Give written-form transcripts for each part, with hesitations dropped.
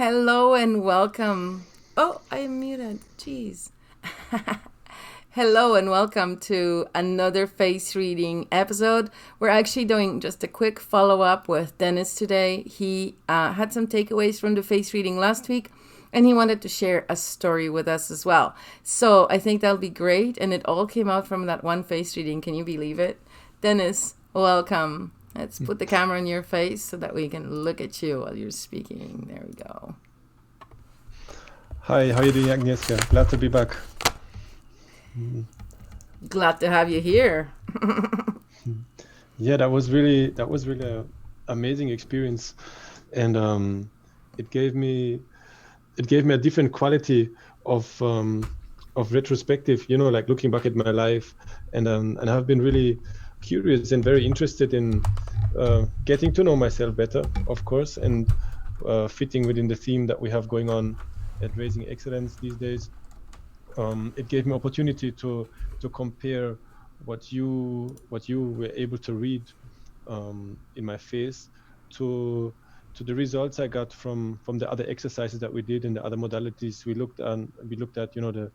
Hello and welcome. Oh, I am muted. Jeez. Hello and welcome to another face reading episode. We're actually doing just a quick follow up with Dennis today. He had some takeaways from the face reading last week and he wanted to share a story with us as well. So I think that'll be great. And it all came out from that one face reading. Can you believe it? Dennis, welcome. Let's put the camera on your face so that we can look at you while you're speaking. There we go. Hi, how are you doing, Agnieszka? Glad to be back. Glad to have you here. Yeah, that was really an amazing experience, and it gave me a different quality of retrospective. You know, like looking back at my life, and I've been really curious and very interested in getting to know myself better, of course, and fitting within the theme that we have going on at Raising Excellence these days. It gave me opportunity to compare what you were able to read in my face to the results I got from the other exercises that we did and the other modalities we looked at, you know, the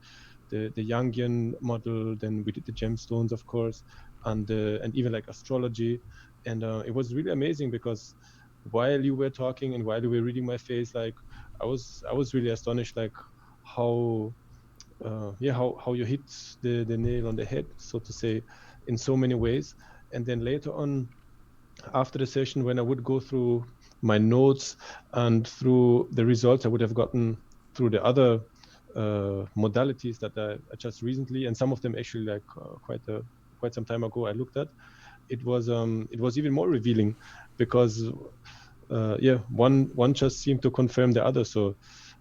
Jungian model. Then we did the gemstones, of course, and even like astrology, and it was really amazing because while you were talking and while you were reading my face, like I was really astonished, like how how you hit the nail on the head, so to say, in so many ways. And then later on, after the session, when I would go through my notes and through the results I would have gotten through the other modalities that I just recently, and some of them actually like quite some time ago I looked at, it was even more revealing because one just seemed to confirm the other. So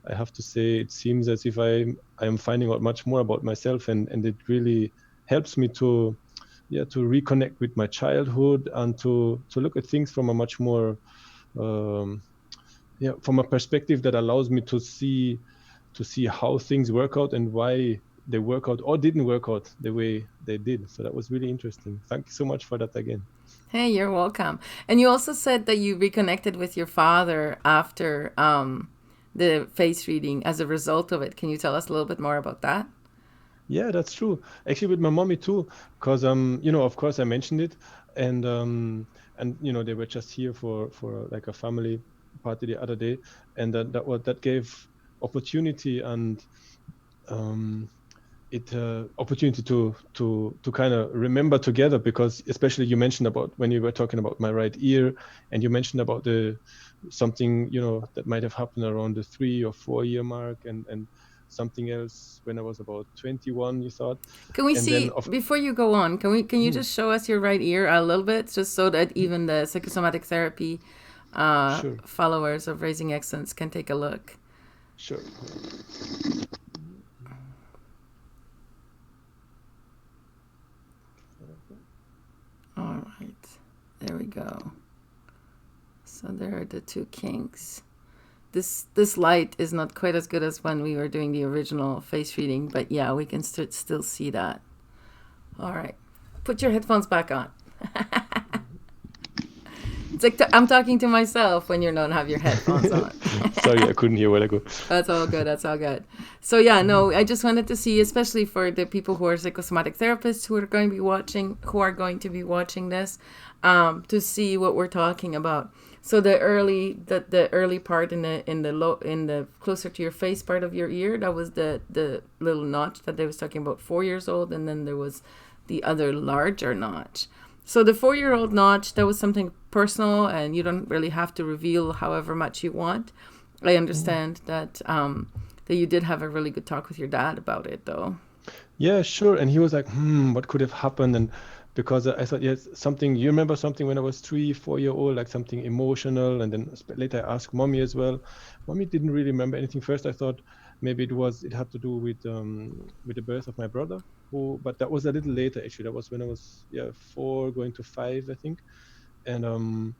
I have to say, it seems as if I am finding out much more about myself, and it really helps me to reconnect with my childhood and to look at things from a much more from a perspective that allows me to see how things work out and why they work out or didn't work out the way they did. So that was really interesting. Thank you so much for that again. Hey, you're welcome. And you also said that you reconnected with your father after the face reading as a result of it. Can you tell us a little bit more about that? Yeah, that's true. Actually, with my mommy too, because you know, of course, I mentioned it, and you know, they were just here for like a family party the other day, and that gave opportunity and opportunity to kind of remember together, because especially you mentioned about when you were talking about my right ear, and you mentioned about the something, you know, that might have happened around the 3 or 4 year mark, and something else when I was about 21, you thought. Can we And then see before you go on? Can you hmm, just show us your right ear a little bit, just so that even the psychosomatic therapy sure, followers of Raising Excellence can take a look? sure. All right, there we go. So there are the two kinks. This light is not quite as good as when we were doing the original face reading, but yeah, we can still see that. All right, put your headphones back on. It's like I'm talking to myself when you don't have your headphones on. Sorry, I couldn't hear where I go. That's all good. That's all good. So yeah, no, I just wanted to see, especially for the people who are psychosomatic therapists who are going to be watching this, to see what we're talking about. So the early part in the closer to your face part of your ear, that was the little notch that they was talking about, 4 years old, and then there was the other larger notch. So the 4-year-old notch, that was something personal, and you don't really have to reveal however much you want. I understand that that you did have a really good talk with your dad about it, though. Yeah, sure. And he was like, what could have happened? And because I thought, yes, something, you remember something when I was 3, 4 year old, like something emotional. And then later I asked mommy as well. Mommy didn't really remember anything. First, I thought maybe it had to do with the birth of my brother, but that was a little later, actually. That was when I was, 4 going to 5, I think. And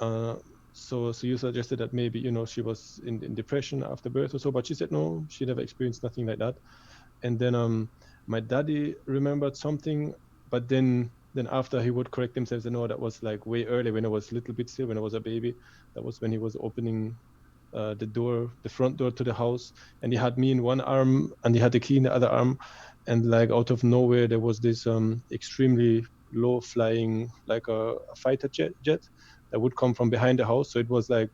uh, so you suggested that maybe, you know, she was in depression after birth or so, but she said no, she never experienced nothing like that. And then my daddy remembered something, but then after he would correct himself and no, that was like way early when I was a little bit still, when I was a baby. That was when he was opening the front door to the house, and he had me in one arm and he had the key in the other arm, and like out of nowhere there was this extremely low flying, like a fighter jet that would come from behind the house. So it was like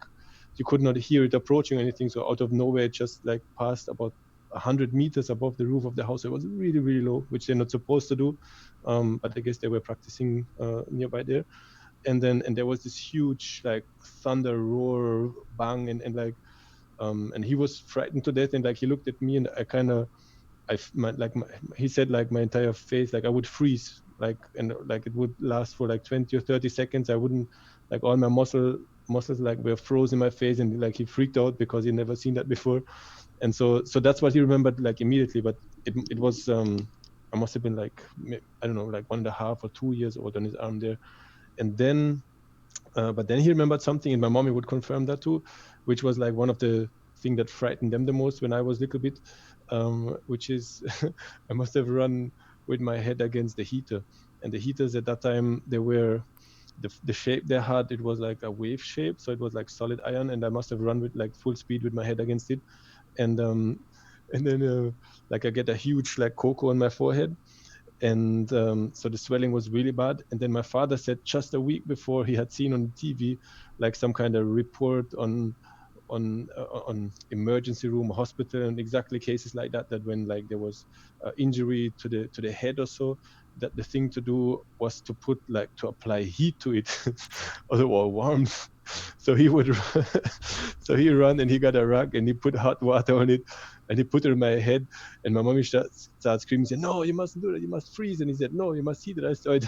you could not hear it approaching or anything. So out of nowhere, it just like passed about 100 meters above the roof of the house. It was really, really low, which they're not supposed to do. But I guess they were practicing nearby there. And there was this huge like thunder roar, bang, and like, and he was frightened to death. And like he looked at me, and I kind of, he said like my entire face, like I would freeze, like, and like it would last for like 20 or 30 seconds. I wouldn't, like all my muscles like were frozen in my face, and like he freaked out because he'd never seen that before. And so that's what he remembered like immediately. But it was I must have been like, I don't know, like 1.5 or 2 years old on his arm there. And then but then he remembered something, and my mommy would confirm that too, which was like one of the thing that frightened them the most when I was little bit, which is I must have run with my head against the heater. And the heaters at that time, they were the shape they had, it was like a wave shape, so it was like solid iron, and I must have run with like full speed with my head against it. And then like I get a huge like cocoa on my forehead. And so the swelling was really bad. And then my father said just a week before, he had seen on TV like some kind of report on emergency room, hospital, and exactly cases like that, that when like there was injury to the head or so, that the thing to do was to put like to apply heat to it or warmth. So he would so he ran and he got a rug and he put hot water on it and he put it in my head. And my mommy started screaming, said, "No, you mustn't do that, you must freeze." And he said, "No, you must heat it." I started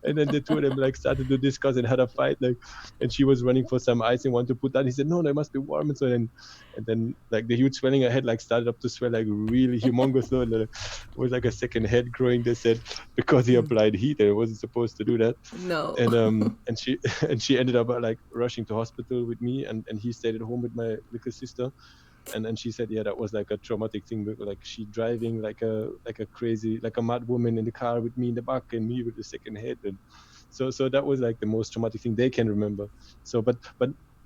and then the two of them like started to discuss and had a fight, like, and she was running for some ice and wanted to put that. He said, "No, it must be warm." And so then like the huge swelling I had like started up to swell like really humongous. So it was like a second head growing, they said, because he applied heat and it wasn't supposed to do that. No. And she ended up like rushing to hospital with me, and he stayed at home with my little sister. And she said, yeah, that was like a traumatic thing, like she driving like a crazy, like a mad woman in the car with me in the back and me with the second head. And so that was like the most traumatic thing they can remember. So but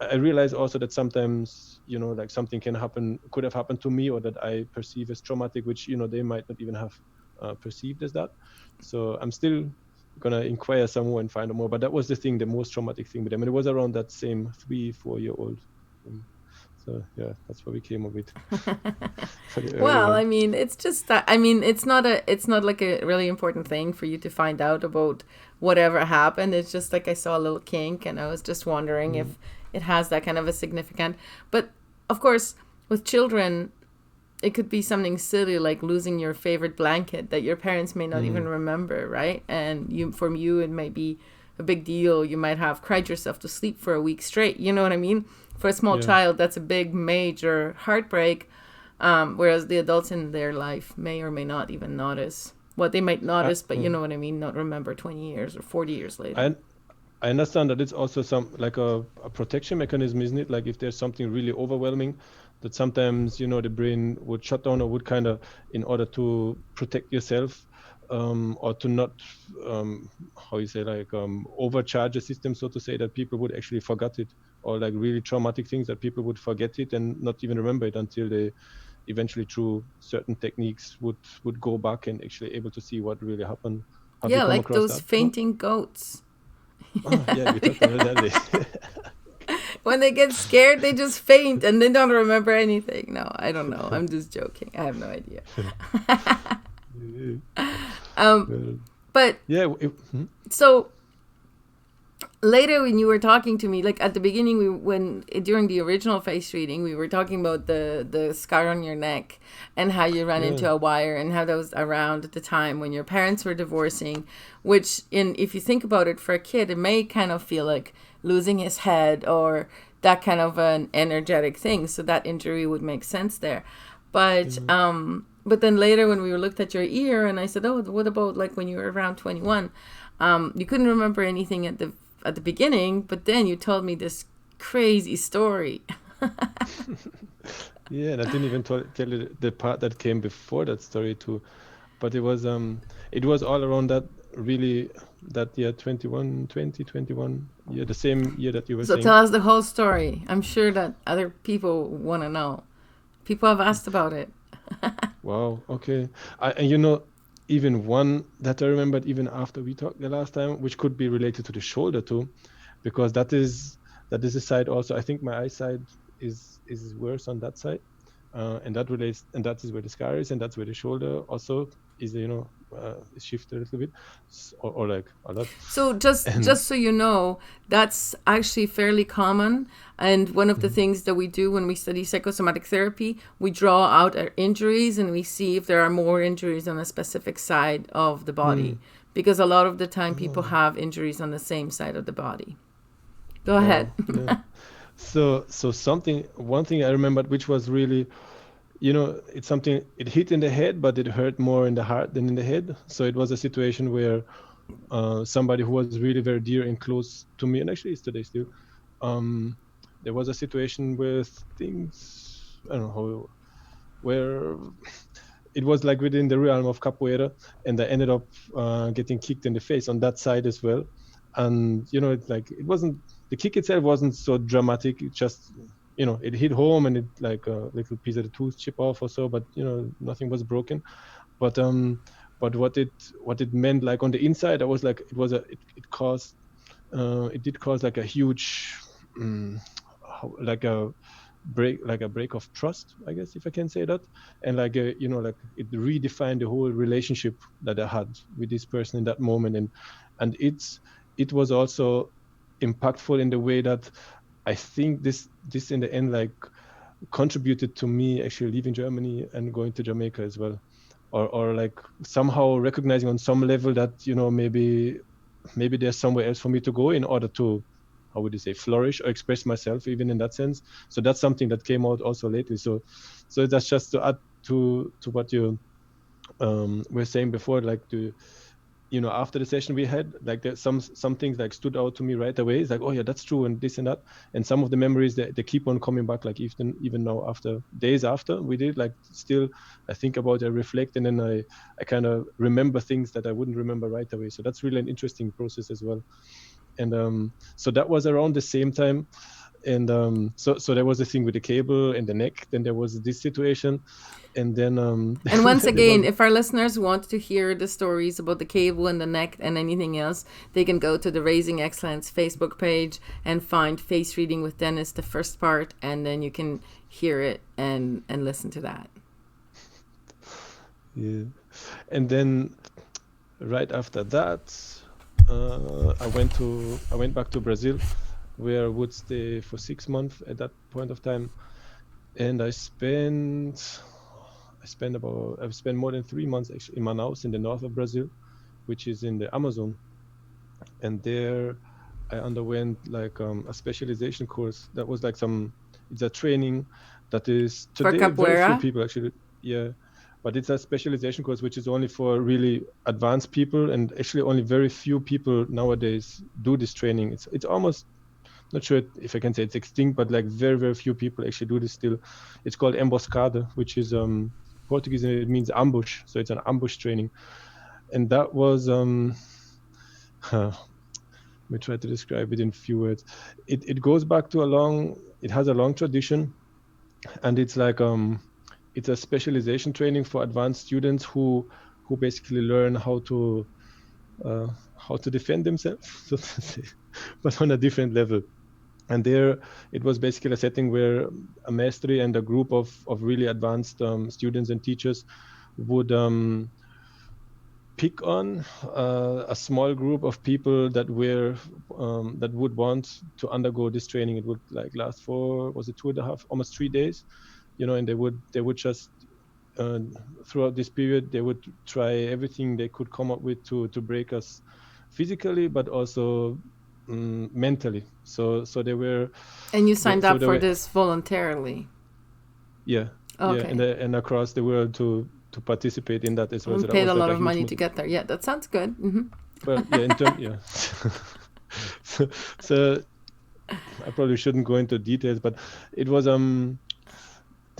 I realized also that sometimes, like something could have happened to me, or that I perceive as traumatic, which they might not even have perceived as that. So I'm still gonna inquire some more and find out more. But that was the most traumatic thing with them, and it was around that same 3-4 year old. So yeah, that's what we came up with. Well, I mean, it's just that. I mean, it's not like a really important thing for you to find out about whatever happened. It's just like I saw a little kink, and I was just wondering if it has that kind of a significant. But of course, with children, it could be something silly like losing your favorite blanket that your parents may not even remember, right? And from you, it may be a big deal. You might have cried yourself to sleep for a week straight. You know what I mean? For a small child, that's a big, major heartbreak. Whereas the adults in their life may or may not even notice what they might notice, but you know what I mean? Not remember 20 years or 40 years later. I understand that it's also some like a protection mechanism, isn't it? Like if there's something really overwhelming, that sometimes the brain would shut down, or would kind of, in order to protect yourself, or to not overcharge the system, so to say, that people would actually forget it, or like really traumatic things that people would forget it and not even remember it until they eventually, through certain techniques, would go back and actually able to see what really happened. Have you come like across those that? fainting goats. Yeah, we talked about that. When they get scared, they just faint and they don't remember anything. No, I don't know. I'm just joking. I have no idea. But yeah. So later, when you were talking to me, like at the beginning, during the original face reading, we were talking about the scar on your neck and how you ran into a wire, and how that was around at the time when your parents were divorcing, which if you think about it, for a kid, it may kind of feel like losing his head or that kind of an energetic thing. So that injury would make sense there. But but then later when we looked at your ear, and I said, oh, what about like when you were around 21? You couldn't remember anything at the beginning, but then you told me this crazy story. Yeah, and I didn't even tell you the part that came before that story too. but it was all around that, really, that year 2021, yeah, the same year that you were So saying. tell us the whole story. I'm sure that other people want to know. People have asked about it. Wow, okay. And even one that I remembered even after we talked the last time, which could be related to the shoulder too, because that is a side also. I think my eyesight is worse on that side, and that is where the scar is, and that's where the shoulder also is. Is shifted a little bit, or like a lot. So just And so you know, that's actually fairly common. And one of the things that we do when we study psychosomatic therapy, we draw out our injuries and we see if there are more injuries on a specific side of the body. Because a lot of the time people oh, have injuries on the same side of the body. Go ahead. wow, yeah. So one thing I remembered, which was really, it's something, it hit in the head, but it hurt more in the heart than in the head. So it was a situation where somebody who was really very dear and close to me, and actually is today still, um, there was a situation with things, I don't know how, where it was like within the realm of capoeira, and I ended up getting kicked in the face on that side as well. And it's like, it wasn't, the kick itself wasn't so dramatic. It just, it hit home, and it, like, a little piece of the tooth chip off or so, but nothing was broken. But what it meant, like, on the inside, I was like, it did cause like a huge, like a break of trust, I guess, if I can say that. And like, like, it redefined the whole relationship that I had with this person in that moment. And it was also impactful in the way that I think this in the end, like, contributed to me actually leaving Germany and going to Jamaica as well, or like somehow recognizing on some level that maybe there's somewhere else for me to go in order to, how would you say, flourish or express myself, even in that sense. So that's something that came out also lately. So that's just to add to what you were saying before, like, after the session we had, like, there's some things like stood out to me right away. It's like, oh yeah, that's true, and this and that. And some of the memories that they keep on coming back, like, even now, after days after we did, like, still I think about it, I reflect, and then I kind of remember things that I wouldn't remember right away. So that's really an interesting process as well. And so that was around the same time. And so there was a thing with the cable and the neck, then there was this situation, and then And once there again, was, if our listeners want to hear the stories about the cable and the neck and anything else, they can go to the Raising Excellence Facebook page and find Face Reading with Dennis, the first part, and then you can hear it and listen to that. yeah. And then right after that, I went back to Brazil, where I would stay for 6 months at that point of time. And I've spent more than 3 months actually in Manaus, in the north of Brazil, which is in the Amazon. And there I underwent like a specialization course that was like it's a training that is For today very few capoeira? people actually, yeah, but it's a specialization course which is only for really advanced people, and actually only very few people nowadays do this training. It's almost, not sure if I can say it's extinct, but like very, very few people actually do this still. It's called emboscada, which is Portuguese, and it means ambush. So it's an ambush training. And that was let me try to describe it in a few words. It goes back to it has a long tradition, and it's like it's a specialization training for advanced students who basically learn how to defend themselves, so to say, but on a different level. And there, it was basically a setting where a mastery and a group of really advanced students and teachers would pick on a small group of people that would want to undergo this training. It would like last for, was it 2.5, almost 3 days, and they would just throughout this period, they would try everything they could come up with to break us physically, but also mentally. So they were, And you signed so up they for were, this voluntarily? yeah, Okay. and across the world to participate in that as well. We So that paid was a like lot a of huge money to get there. Yeah, that sounds good. Mm-hmm. well, yeah, in terms, yeah. so I probably shouldn't go into details, but it was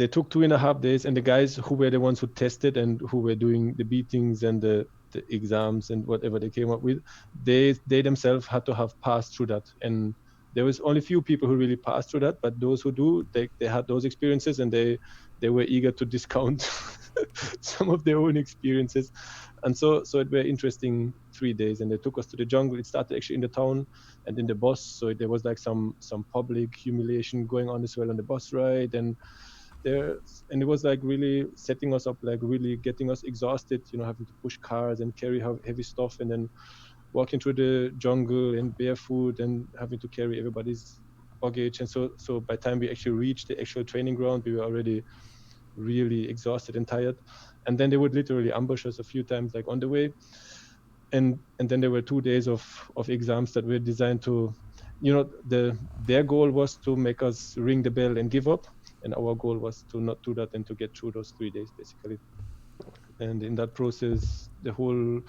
they took 2.5 days, and the guys who were the ones who tested and who were doing the beatings and the exams and whatever they came up with, they themselves had to have passed through that. And there was only few people who really passed through that, but those who do, they had those experiences, and they were eager to discount some of their own experiences. And so it were interesting 3 days, and they took us to the jungle. It started actually in the town and in the bus, so there was like some public humiliation going on as well on the bus ride, and it was like really setting us up, like really getting us exhausted, having to push cars and carry heavy stuff, and then walking through the jungle and barefoot and having to carry everybody's luggage. And so by the time we actually reached the actual training ground, we were already really exhausted and tired. And then they would literally ambush us a few times, like on the way. And then there were 2 days of exams that were designed to, their goal was to make us ring the bell and give up, and our goal was to not do that and to get through those 3 days basically. And in that process, the whole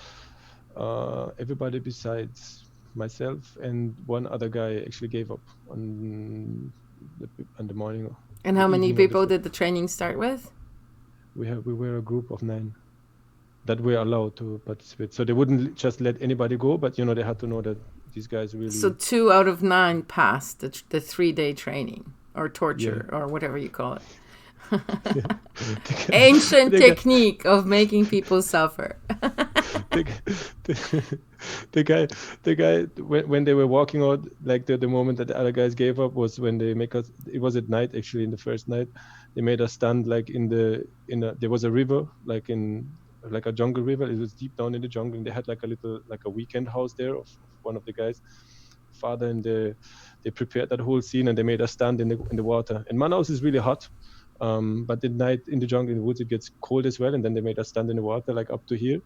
everybody besides myself and one other guy actually gave up on the morning. And how many people did the training start with? We were a group of 9 that were allowed to participate. So they wouldn't just let anybody go, but they had to know that these guys really. So 2 out of 9 passed the 3-day training or torture or whatever you call it. Ancient technique of making people suffer. the guy when they were walking out, like the moment that the other guys gave up was when they make us. It was at night actually. In the first night, they made us stand like there was a river, like a jungle river. It was deep down in the jungle, and they had like a weekend house there of one of the guys' father, and they prepared that whole scene, and they made us stand in the water. And Manaus is really hot. But at night in the jungle, in the woods, it gets cold as well. And then they made us stand in the water, like up to here.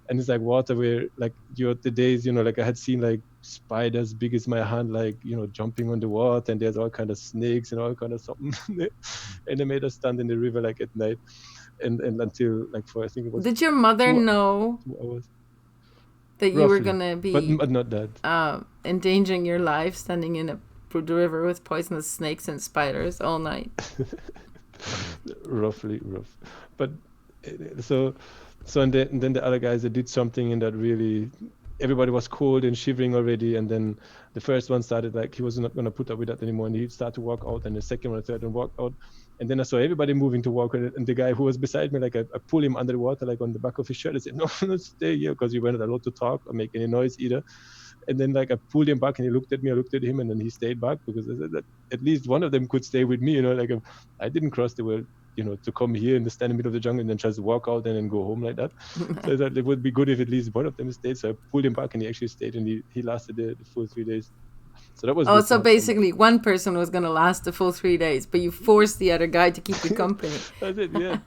And it's like water where, like, the days, like I had seen like spiders big as my hand, like, jumping on the water, and there's all kind of snakes and all kind of something. And they made us stand in the river, like at night. And until, like, for, I think it was. Did your mother know 2 hours. That you were going to be but not that. Endangering your life standing in the river with poisonous snakes and spiders all night? Rough. But so and then the other guys, they did something, and that really everybody was cold and shivering already. And then the first one started, like, he was not going to put up with that anymore, and he started to walk out, and the second one, the third one walked out. And then I saw everybody moving to walk, and the guy who was beside me, like, I pulled him under the water, like on the back of his shirt. I said, no, stay here, because we weren't allowed to talk or make any noise either. And then, like, I pulled him back, and he looked at me, I looked at him, and then he stayed back, because I said that at least one of them could stay with me, like, I didn't cross the world, to come here and stand in the middle of the jungle and then just walk out and then go home like that. So I thought it would be good if at least one of them stayed. So I pulled him back, and he actually stayed, and he lasted the full 3 days. So that was. Oh, so basically one person was going to last the full 3 days, but you forced the other guy to keep you company. I did, yeah.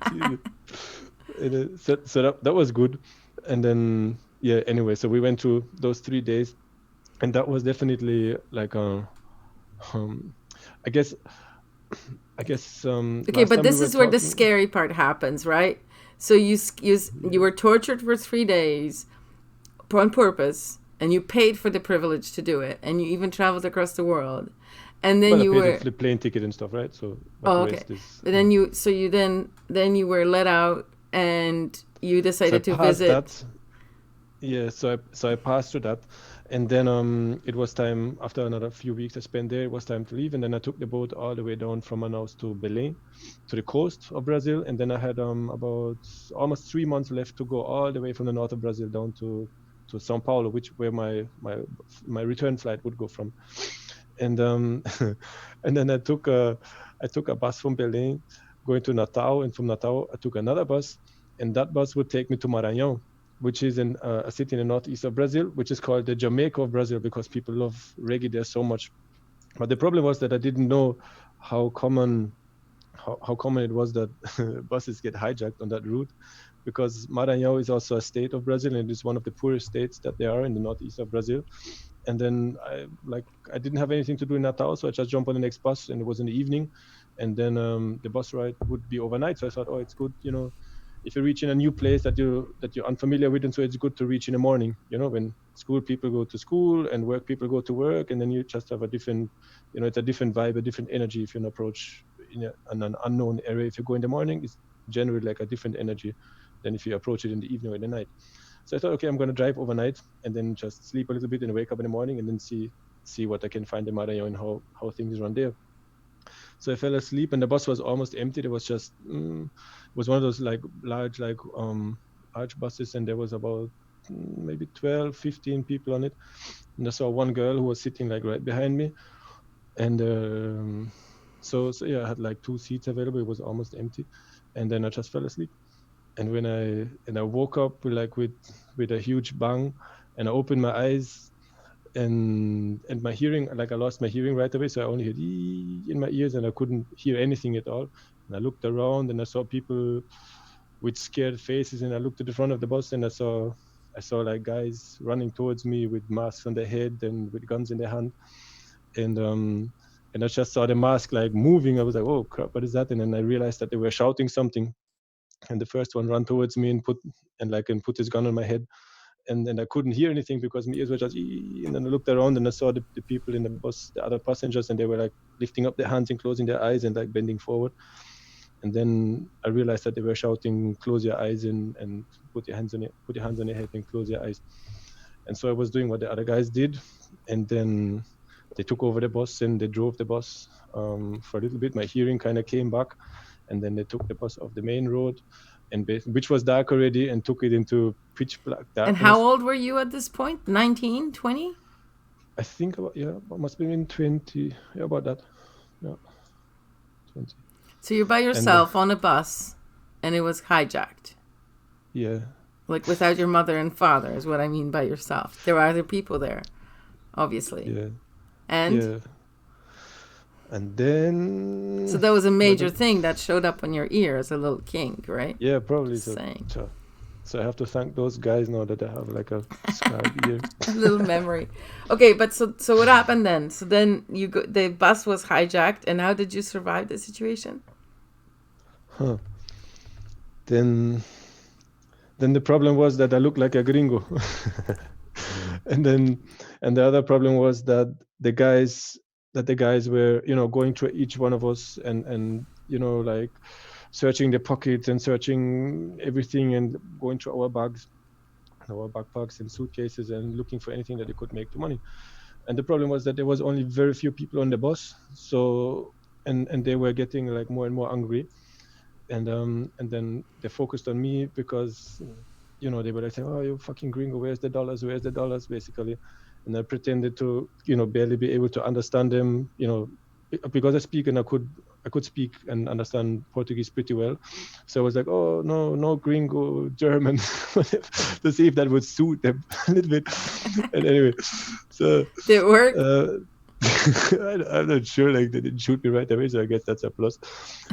So that was good. And then, anyway, so we went through those 3 days, and that was definitely like I guess. Okay, but this is where the scary part happens, right? So you were tortured for 3 days on purpose, and you paid for the privilege to do it, and you even traveled across the world, and then you were the plane ticket and stuff, right? So okay. But then you were let out, and you decided to visit. That. Yeah, so I passed through that. And then it was time, after another few weeks I spent there, it was time to leave. And then I took the boat all the way down from Manaus to Belém, to the coast of Brazil. And then I had about almost 3 months left to go all the way from the north of Brazil down to São Paulo, where my return flight would go from. And and then I took a bus from Belém going to Natal, and from Natal I took another bus, and that bus would take me to Maranhão, which is in a city in the northeast of Brazil, which is called the Jamaica of Brazil, because people love reggae there so much. But the problem was that I didn't know how common it was that buses get hijacked on that route, because Maranhão is also a state of Brazil, and it's one of the poorest states that there are in the northeast of Brazil. And then I didn't have anything to do in Natal, so I just jumped on the next bus, and it was in the evening. And then the bus ride would be overnight, so I thought, it's good, if you reach in a new place that you're unfamiliar with, and so it's good to reach in the morning, when school people go to school and work people go to work, and then you just have a different, it's a different vibe, a different energy if you approach in an unknown area, if you go in the morning, it's generally like a different energy than if you approach it in the evening or in the night. So I thought, okay, I'm going to drive overnight and then just sleep a little bit and wake up in the morning and then see what I can find in Marañón and how things run there. So I fell asleep and the bus was almost empty. There was just it was one of those like large large buses, and there was about maybe 12, 15 people on it. And I saw one girl who was sitting like right behind me, and so yeah, I had like 2 seats available. It was almost empty, and then I just fell asleep. And when I woke up with a huge bang, and I opened my eyes, and my hearing, like I lost my hearing right away, so I only heard in my ears and I couldn't hear anything at all. And I looked around and I saw people with scared faces, and I looked at the front of the bus and I saw like guys running towards me with masks on their head and with guns in their hand, and I just saw the mask like moving. I was like, oh crap, what is that? And then I realized that they were shouting something, and the first one ran towards me and put his gun on my head, and then I couldn't hear anything because my ears were just and then I looked around and I saw the people in the bus, the other passengers, and they were like lifting up their hands and closing their eyes and like bending forward. And then I realized that they were shouting, close your eyes and put your hands on your head and close your eyes. And so I was doing what the other guys did, and then they took over the bus and they drove the bus for a little bit. My hearing kind of came back, and then they took the bus off the main road, which was dark already, and took it into pitch black darkness. And how old were you at this point? 19, 20? I think about, must be in 20, about that. Yeah, 20. So you're by yourself on a bus, and it was hijacked. Yeah. Like without your mother and father is what I mean by yourself. There were other people there, obviously. Yeah. And? Yeah. And then... So that was a major thing that showed up on your ear as a little kink, right? Yeah, probably. So I have to thank those guys now that I have like a scarred ear. A little memory. Okay, but so what happened then? So then the bus was hijacked, and how did you survive the situation? Then the problem was that I looked like a gringo. and the other problem was that the guys were, going through each one of us and like searching the pockets and searching everything and going through our bags, our backpacks and suitcases and looking for anything that they could make the money. And the problem was that there was only very few people on the bus. So, and they were getting like more and more angry. And then they focused on me because, they were like saying, oh, you fucking gringo, where's the dollars, basically. And I pretended to, barely be able to understand them, because I speak and I could speak and understand Portuguese pretty well. So I was like, oh, no gringo German, to see if that would suit them a little bit. And anyway, so... Did it work? I'm not sure, like they didn't shoot me right away, so I guess that's a plus.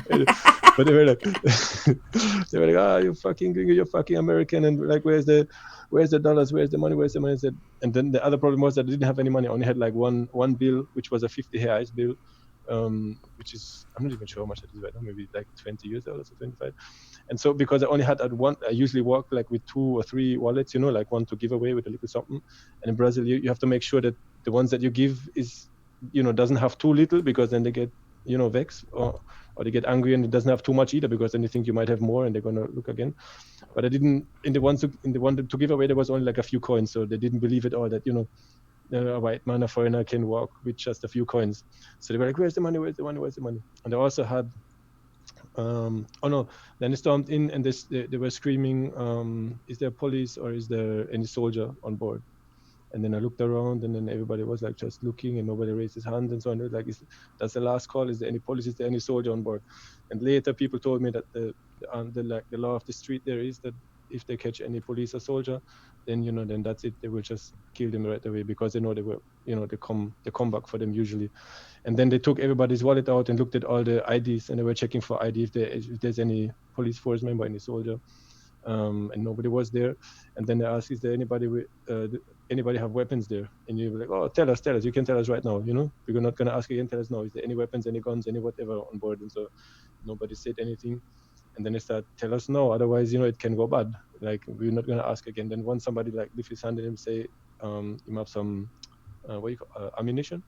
But they were like, oh, you fucking gringo, you're fucking American, and like, where's the dollars, where's the money? I said, and then the other problem was that I didn't have any money. I only had like one bill, which was a 50 reais bill, which is, I'm not even sure how much that is right now, maybe like $20 or 25. And so because I only had one, I usually walk like with 2 or 3 wallets, like one to give away with a little something. And in Brazil, you have to make sure that the ones that you give is, doesn't have too little, because then they get, vexed, or they get angry, and it doesn't have too much either, because then they think you might have more and they're going to look again. But I didn't, in the one to give away, there was only like a few coins. So they didn't believe at all that, a white man, a foreigner, can walk with just a few coins. So they were like, where's the money? And they also had, then they stormed in, and they were screaming, is there police or is there any soldier on board? And then I looked around, and then everybody was like just looking, and nobody raised his hand and so on. It was like, that's the last call. Is there any police? Is there any soldier on board? And later people told me that the law of the street there is that if they catch any police or soldier, then then that's it. They will just kill them right away, because they know they were, they come back for them usually. And then they took everybody's wallet out and looked at all the IDs, and they were checking for ID if there's any police force member, any soldier. And nobody was there. And then they asked, is there anybody have weapons there? And you were like, oh, tell us, you can tell us right now, we're not going to ask again, tell us now, is there any weapons, any guns, any whatever on board? And so nobody said anything. And then they start, tell us no, otherwise, it can go bad. Like, we're not going to ask again. Then once somebody like lift his hand and say, you have some, ammunition?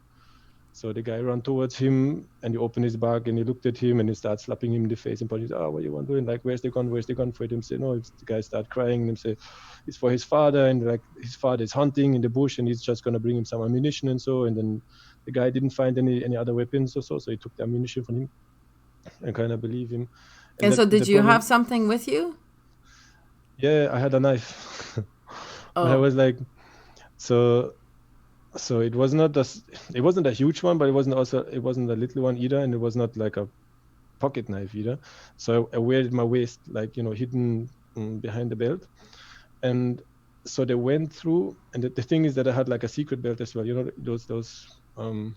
So the guy ran towards him and he opened his bag and he looked at him and he started slapping him in the face and pointed, oh, what you want doing? Like, where's the gun? Where's the gun for him? Say, no, it's, the guy started crying and him say, it's for his father. And like his father is hunting in the bush and he's just going to bring him some ammunition and so. And then the guy didn't find any other weapons or so. So he took the ammunition from him and kind of believe him. And so did the you have problem, something with you? yeah, I had a knife. But I Oh. was like, so it was not it wasn't a huge one, but it wasn't a little one either, and it was not like a pocket knife either. So I wear it in my waist, like, you know, hidden behind the belt. And so they went through, and the thing is that I had like a secret belt as well, you know, those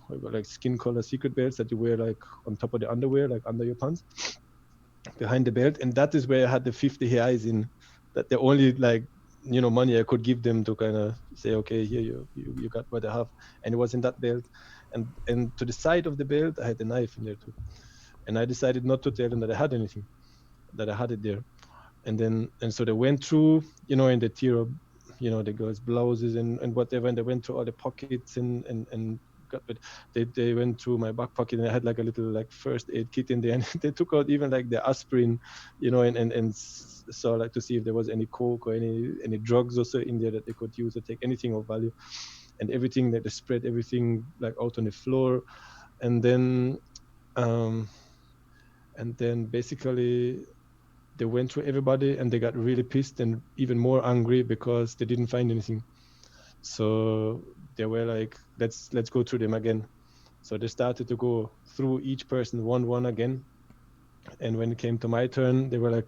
like skin color secret belts that you wear like on top of the underwear, like under your pants, behind the belt. And that is where I had the 50 reais in, that the only, like, you know, money I could give them to kind of say, okay, here you got what I have. And it was in that belt, and to the side of the belt I had a knife in there too. And I decided not to tell them that I had anything, that I had it there. And so they went through, you know, in the tier of, you know, the girls' blouses and whatever, and they went through all the pockets and got, but they went through my back pocket, and I had like a little like first aid kit in there, and they took out even like the aspirin, you know, and saw like to see if there was any coke or any drugs also in there that they could use or take anything of value, and everything that they spread everything like out on the floor. And then basically they went through everybody, and they got really pissed and even more angry because they didn't find anything. So they were like, let's go through them again. So they started to go through each person one again. And when it came to my turn, they were like,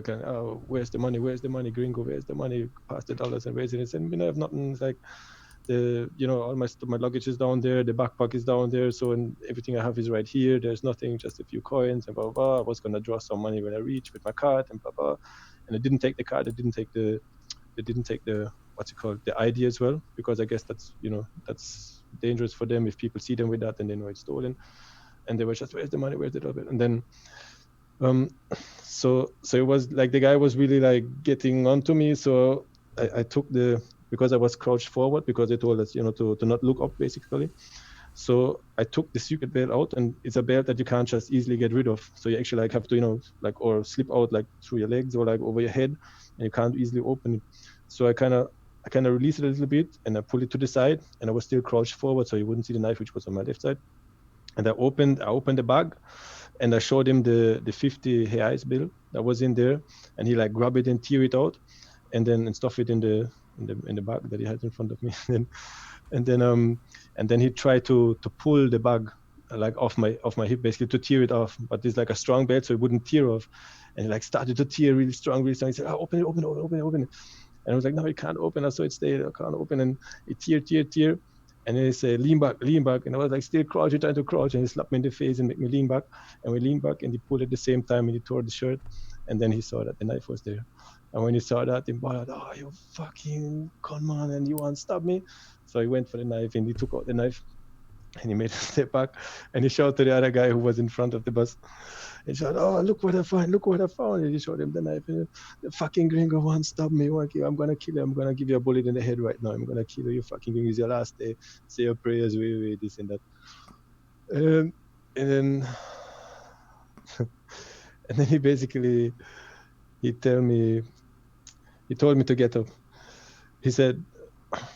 oh, where's the money, gringo, where's the money, pass the dollars, and where's it? And said, I have nothing. It's like, you know, all my luggage is down there, the backpack is down there, so, and everything I have is right here, there's nothing, just a few coins and blah blah blah. I was going to draw some money when I reach with my card and blah blah. And I didn't take the card, they didn't take the what's it called, the ID as well, because I guess that's, you know, that's dangerous for them. If people see them with that, then they know it's stolen. And they were just, where's the money, where's the dollar? And then so it was like the guy was really like getting onto me. So I took because I was crouched forward, because they told us, you know, to not look up basically. So I took the secret belt out, and it's a belt that you can't just easily get rid of. So you actually like have to, you know, like, or slip out like through your legs or like over your head, and you can't easily open it. So I kind of released it a little bit, and I pulled it to the side, and I was still crouched forward, so you wouldn't see the knife, which was on my left side. And I opened the bag, and I showed him the 50 reais bill that was in there, and he like grabbed it and tear it out, and then stuff it in the bag that he had in front of me. and then he tried to pull the bag like off my hip, basically to tear it off. But it's like a strong belt, so it wouldn't tear off. And he like started to tear really strong. He said, oh, open it. And I was like, no, it can't open. I saw it stay, I can't open. And it tear. And then he said, lean back. And I was like, still crouching, trying to crouch. And he slapped me in the face and made me lean back. And we leaned back, and he pulled at the same time, and he tore the shirt. And then he saw that the knife was there. And when he saw that, he bawled, oh, you fucking con man, and you want to stab me? So he went for the knife, and he took out the knife, and he made a step back, and he showed to the other guy who was in front of the bus. He said, oh, look what I found. And he showed him the knife. And the fucking gringo won't stop me. I'm going to kill you. I'm going to give you a bullet in the head right now. I'm going to kill you. You fucking gringo. It's your last day. Say your prayers, wait, this and that. And then and then he told me to get up. He said,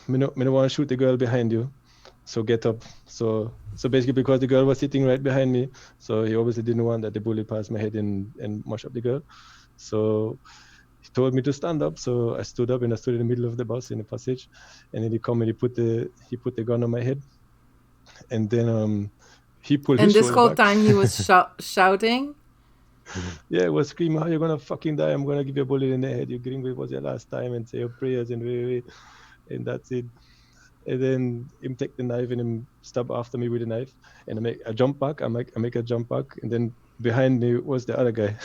me no want to shoot the girl behind you, so get up. So basically, because the girl was sitting right behind me, so he obviously didn't want that the bullet pass my head and mash up the girl. So he told me to stand up. So I stood up, and I stood in the middle of the bus in the passage. And then he come and he put the gun on my head. And then he pulled his shoulder back. And this whole time he was shouting? Yeah, he was screaming, how you gonna fucking die? I'm gonna give you a bullet in the head. You gringo, it was your last time, and say your prayers and wait. And that's it. And then him take the knife and him stab after me with the knife, and I make a jump back. I make a jump back, and then behind me was the other guy.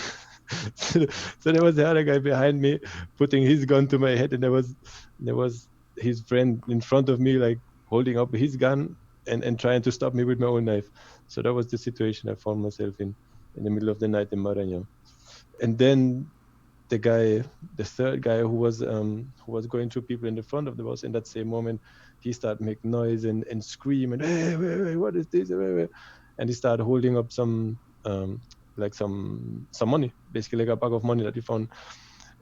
so there was the other guy behind me putting his gun to my head, and there was his friend in front of me, like holding up his gun and trying to stop me with my own knife. So that was the situation I found myself in the middle of the night in Maranhão. And then the third guy who was going through people in the front of the bus, in that same moment, he started making noise and scream and, hey, what is this? And he started holding up some like some money, basically like a bag of money that he found.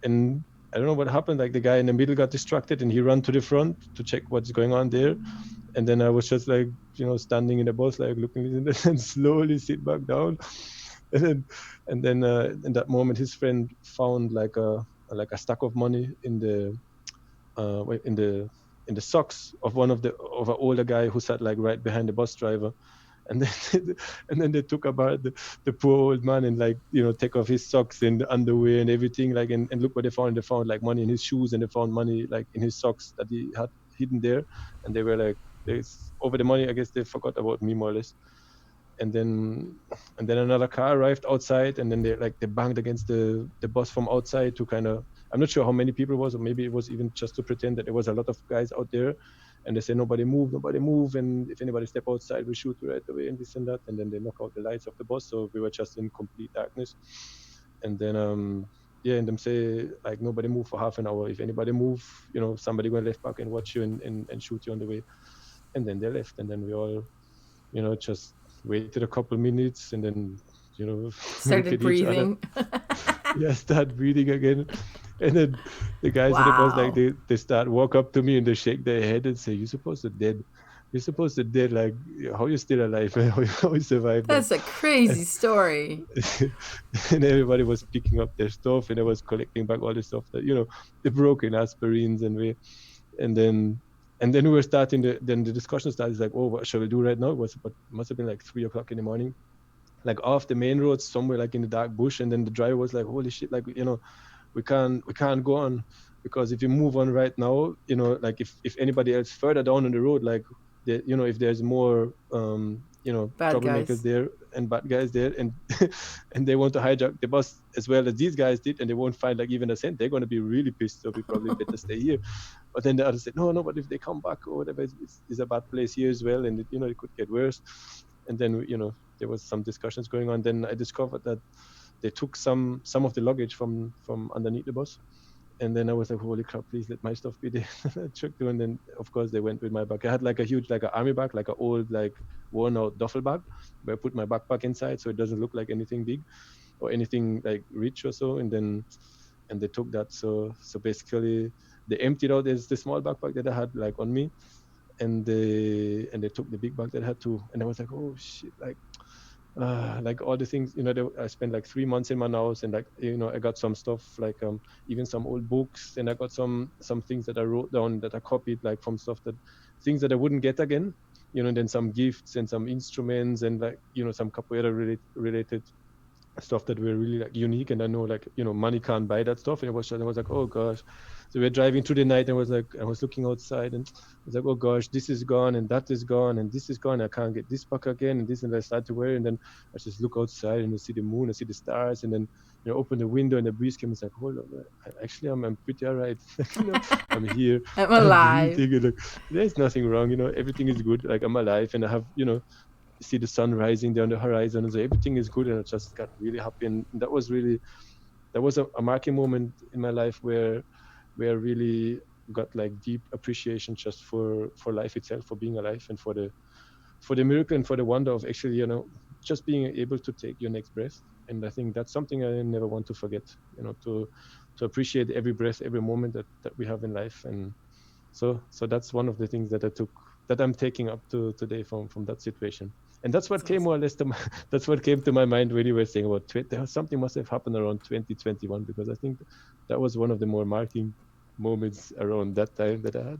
And I don't know what happened. Like the guy in the middle got distracted and he ran to the front to check what's going on there. And then I was just like, standing in the bus, like looking and slowly sit back down. And then in that moment, his friend found like a stack of money in the socks of an older guy who sat like right behind the bus driver. And then they took about the poor old man and like take off his socks and the underwear and everything, like, and look what they found. They found like money in his shoes, and they found money like in his socks that he had hidden there. And they were like, there's over the money. I guess they forgot about me more or less. And then another car arrived outside, and then they banged against the bus from outside to kind of, I'm not sure how many people it was, or maybe it was even just to pretend that there was a lot of guys out there. And they say, nobody move, and if anybody step outside, we shoot right away, and this and that. And then they knock out the lights of the bus, so we were just in complete darkness. And then and them say like, nobody move for half an hour. If anybody move, somebody gonna left back and watch you and shoot you on the way. And then they left, and then we all just waited a couple minutes, and then started breathing. Start breathing again. And then the guys in the bus, like they start walk up to me and they shake their head and say, you're supposed to dead, like, how you still alive? How you survived? That's a crazy story. And everybody was picking up their stuff, and I was collecting back all the stuff that the broken aspirins, and then we were starting then the discussion started, like, oh, what shall we do right now? It must have been like 3 o'clock in the morning, like off the main road somewhere, like in the dark bush. And then the driver was like, holy shit, like, we can't go on, because if you move on right now, like if anybody else further down on the road, like if there's more bad troublemakers guys there and bad guys there, and and they want to hijack the bus as well as these guys did, and they won't find like even a cent, they're going to be really pissed. So we probably better stay here. But then the other said, no, but if they come back or whatever, it's a bad place here as well, and it could get worse. And then there was some discussions going on. Then I discovered that they took some of the luggage from underneath the bus. And then I was like, holy crap, please let my stuff be there. And then of course they went with my bag. I had like a huge, like an army bag, like an old, like worn out duffel bag, where I put my backpack inside, so it doesn't look like anything big or anything like rich or so. And they took that. So basically they emptied out the small backpack that I had like on me, and they took the big bag that I had too. And I was like, oh shit, like all the things, I spent like 3 months in Manaus, and like, I got some stuff, like even some old books, and I got some things that I wrote down that I copied, like from things that I wouldn't get again, and then some gifts and some instruments, and like, some capoeira related stuff that were really like unique. And I know, like, money can't buy that stuff. And I was like, oh gosh. So we're driving through the night, and I was looking outside, and I was like, oh gosh, this is gone, and that is gone, and this is gone. I can't get this back again, and this. And I start to worry. And then I just look outside, and I see the moon, I see the stars, and then open the window, and the breeze came. It's like, hold on, actually I'm pretty alright. I'm here. I'm alive. I'm breathing, like, there's nothing wrong. Everything is good. Like, I'm alive, and I have see the sun rising there on the horizon, and so everything is good. And I just got really happy. And that was a marking moment in my life where I really got like deep appreciation just for life itself, for being alive, and for the miracle and for the wonder of actually just being able to take your next breath. And I think that's something I never want to forget, to appreciate every breath, every moment that we have in life. And so that's one of the things that I'm taking up to today from that situation. And that's what came more or less that's what came to my mind when you were saying about something must have happened around 2021, because I think that was one of the more marking moments around that time that I had.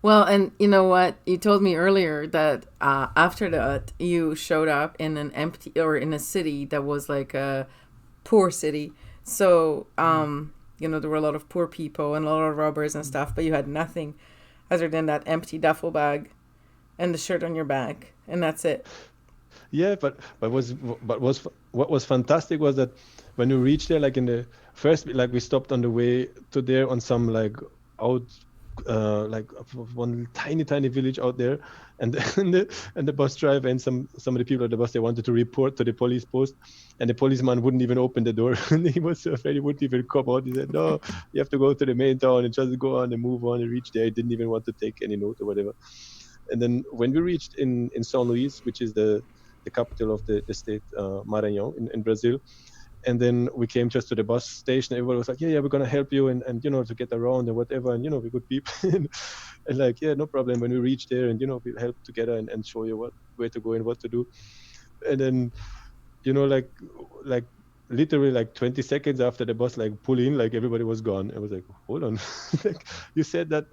Well, and you know what? You told me earlier that after that, you showed up in an empty, or in a city that was like a poor city. So, there were a lot of poor people and a lot of robbers and stuff, but you had nothing other than that empty duffel bag and the shirt on your back, and that's it. Yeah, but what was fantastic was that when we reached there, like in the first, like we stopped on the way to there on some like like one tiny village out there, and the bus driver and some of the people at the bus, they wanted to report to the police post, and the policeman wouldn't even open the door. And he was so afraid he wouldn't even come out. He said, no, you have to go to the main town and just go on and move on and reach there. He didn't even want to take any note or whatever. And then when we reached in São Luís, which is the capital of the state, Maranhão in Brazil, and then we came just to the bus station. Everybody was like, yeah, we're going to help you and to get around and whatever. And, we're good people. And like, yeah, no problem. When we reach there and, we'll help together and show you where to go and what to do. And then, like literally like 20 seconds after the bus like pull in, like everybody was gone. I was like, hold on. Like, you said that,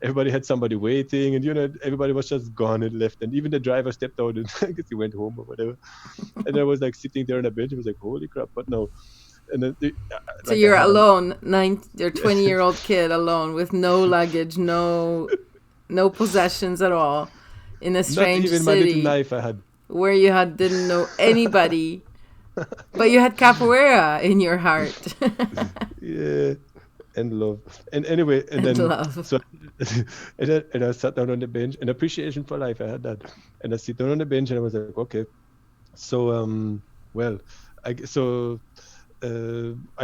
everybody had somebody waiting and, everybody was just gone and left. And even the driver stepped out and I guess he went home or whatever. And I was like sitting there on a bench. I was like, holy crap, but no. And then so you're alone, 20-year-old kid alone with no luggage, no possessions at all, in a strange not even city, my little knife I had, where you didn't know anybody, but you had capoeira in your heart. Yeah, and love. And anyway, and then love. So and I sat down on the bench, and appreciation for life. I had that, and I sit down on the bench, and I was like, okay, so well, I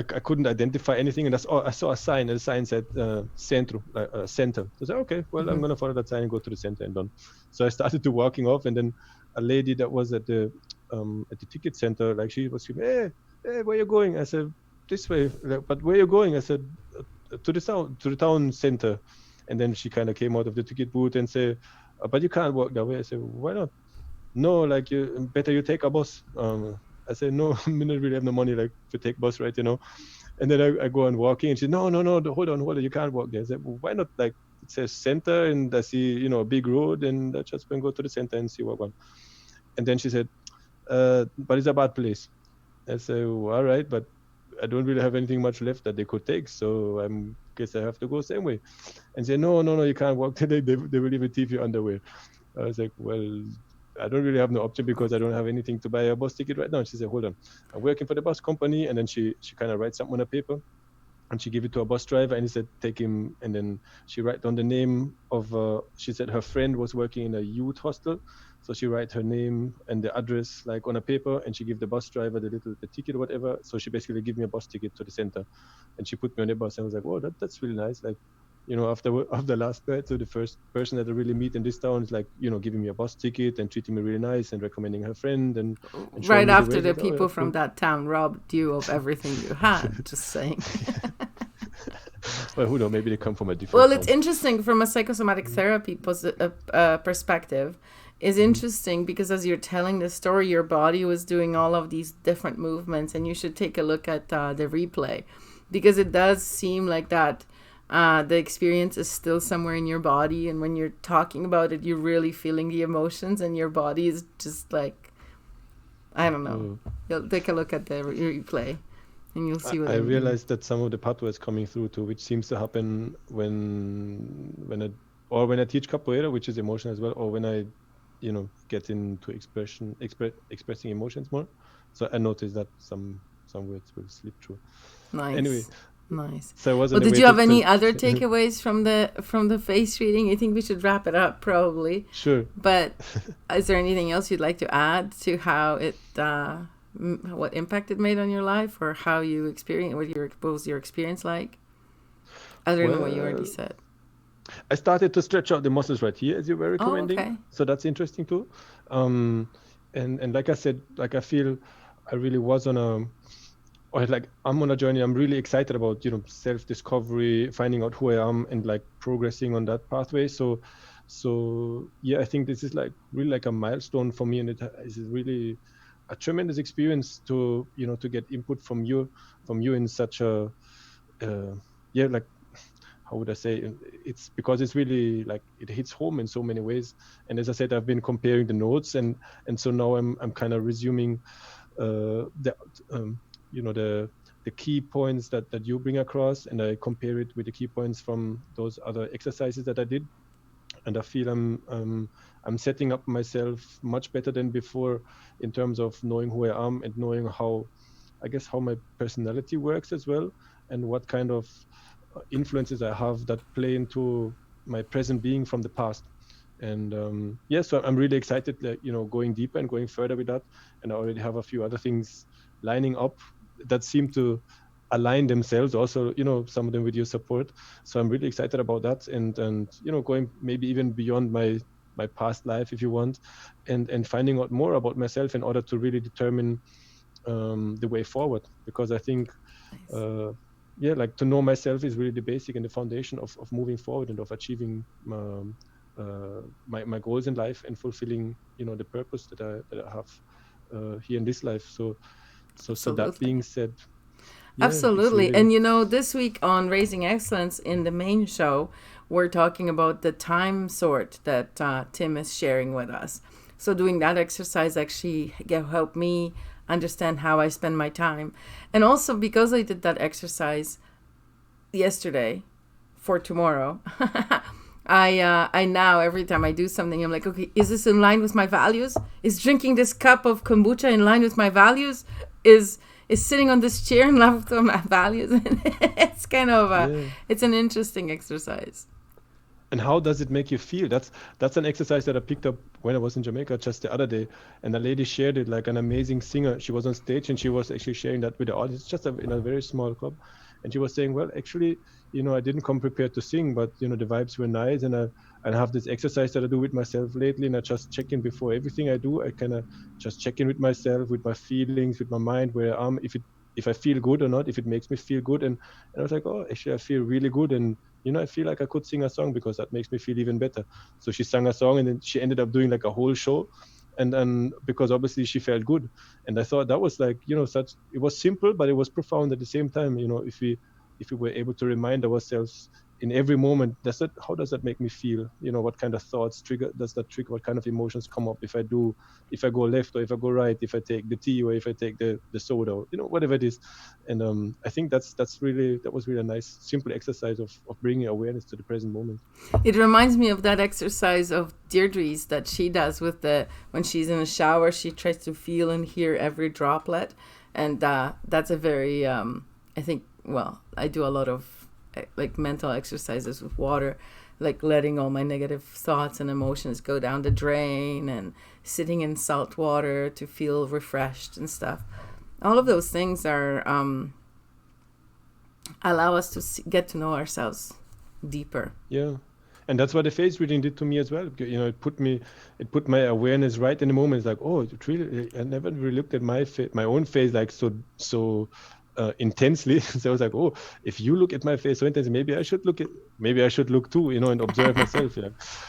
couldn't identify anything, and I saw a sign, and the sign said centro, center. So I said, okay, well, I'm gonna follow that sign and go to the center and done. So I started to walking off, and then a lady that was at the ticket center, like she was screaming, hey, where you going? I said, this way. But where you going? I said, to the town center. And then she kind of came out of the ticket booth and said, but you can't walk that way. I said, why not? No, like you take a bus. I said, no, I don't really have no money like to take bus, right? And then I go on walking, and she said, no, hold on, you can't walk there. I said, well, why not? Like, it says center, and I see, a big road, and I just go to the center and see what one. And then she said, but it's a bad place. I said, well, all right, but I don't really have anything much left that they could take, so I guess I have to go same way. And she said, no, you can't walk today. They will even thief your underwear. I was like, well, I don't really have no option because I don't have anything to buy a bus ticket right now. And she said, hold on, I'm working for the bus company. And then she kind of writes something on a paper, and she gave it to a bus driver, and he said, take him. And then she write down the name of, she said her friend was working in a youth hostel. So she write her name and the address like on a paper, and she give the bus driver the ticket or whatever. So she basically gave me a bus ticket to the center, and she put me on the bus. And I was like, oh, that's really nice. Like, after last night, so the first person that I really meet in this town is like, giving me a bus ticket and treating me really nice and recommending her friend. And right after the people from that town robbed you of everything you had, just saying. Well, who knows? Maybe they come from a different. Well, it's interesting from a psychosomatic therapy perspective. Is interesting because as you're telling the story, your body was doing all of these different movements, and you should take a look at the replay, because it does seem like that the experience is still somewhere in your body, and when you're talking about it, you're really feeling the emotions, and your body is just like, I don't know. You'll take a look at the replay, and you'll see what I realized that some of the pathway is coming through too, which seems to happen when I teach capoeira, which is emotion as well, or when I get into expressing emotions more. So I noticed that some words will slip through. Nice. Anyway, nice. So I was. Well, did you have any other takeaways from the face reading? I think we should wrap it up, probably. Sure. But is there anything else you'd like to add to how it, what impact it made on your life, or how you experienced, what was your experience like, other than what you already said? I started to stretch out the muscles right here, as you were recommending. Okay. So that's interesting too. And like I said, like I feel I really was I'm on a journey. I'm really excited about, self-discovery, finding out who I am, and like progressing on that pathway. So yeah, I think this is like really like a milestone for me, and it is really a tremendous experience to get input from you in such a like, how would I say, it's because it's really like it hits home in so many ways. And as I said, I've been comparing the notes, and so now I'm kind of resuming the key points that you bring across, and I compare it with the key points from those other exercises that I did, and I feel I'm setting up myself much better than before in terms of knowing who I am and knowing how my personality works as well, and what kind of influences I have that play into my present being from the past. And so I'm really excited, going deeper and going further with that. And I already have a few other things lining up that seem to align themselves also, some of them with your support. So I'm really excited about that, and going maybe even beyond my past life, if you want, and finding out more about myself in order to really determine the way forward. Because I think like to know myself is really the basic and the foundation of moving forward and of achieving my goals in life and fulfilling the purpose that I have here in this life. So that being said, Absolutely. really... And this week on Raising Excellence in the main show, we're talking about the time sort that Tim is sharing with us. So doing that exercise actually helped me understand how I spend my time. And also because I did that exercise yesterday for tomorrow, I now, every time I do something, I'm like, okay, is this in line with my values? Is drinking this cup of kombucha in line with my values? Is sitting on this chair in line with my values? It's kind of it's an interesting exercise. And how does it make you feel? That's an exercise that I picked up when I was in Jamaica just the other day, and a lady shared it, like an amazing singer. She was on stage and she was actually sharing that with the audience, just in a very small club. And she was saying, well, actually, I didn't come prepared to sing, but the vibes were nice, and I have this exercise that I do with myself lately, and I just check in before everything I do. I kind of just check in with myself, with my feelings, with my mind, where I am, if I feel good or not, if it makes me feel good. And I was like, oh, actually, I feel really good, and I feel like I could sing a song because that makes me feel even better. So she sang a song, and then she ended up doing like a whole show, and because obviously she felt good. And I thought that was like, it was simple, but it was profound at the same time. If we were able to remind ourselves in every moment, how does that make me feel? What kind of thoughts does that trigger? What kind of emotions come up if I go left or if I go right, if I take the tea or if I take the soda, whatever it is. And I think that was really a nice, simple exercise of bringing awareness to the present moment. It reminds me of that exercise of Deirdre's that she does when she's in a shower, she tries to feel and hear every droplet. And that's a very, I think, I do a lot of like mental exercises with water, like letting all my negative thoughts and emotions go down the drain and sitting in salt water to feel refreshed and stuff. All of those things are allow us to get to know ourselves deeper. Yeah. And that's what the face reading did to me as well. It put my awareness right in the moment. It's like, oh, it really, I never really looked at my own face like so intensely. So I was like, oh, if you look at my face so intensely, maybe I should look too, and observe myself.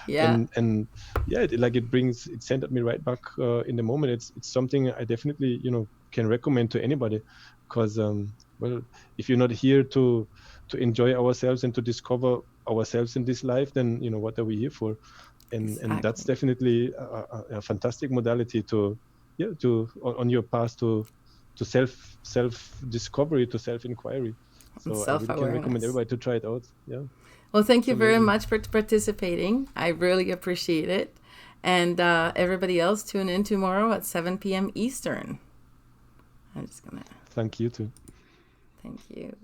Yeah. And it centered me right back in the moment. It's something I definitely, can recommend to anybody, because if you're not here to enjoy ourselves and to discover ourselves in this life, then what are we here for? And that's definitely a fantastic modality on your path to self discovery, to self inquiry. So I really can recommend everybody to try it out. Yeah. Well, thank you very much for participating. I really appreciate it. And everybody else, tune in tomorrow at 7 p.m. Eastern. I'm just gonna. Thank you too. Thank you.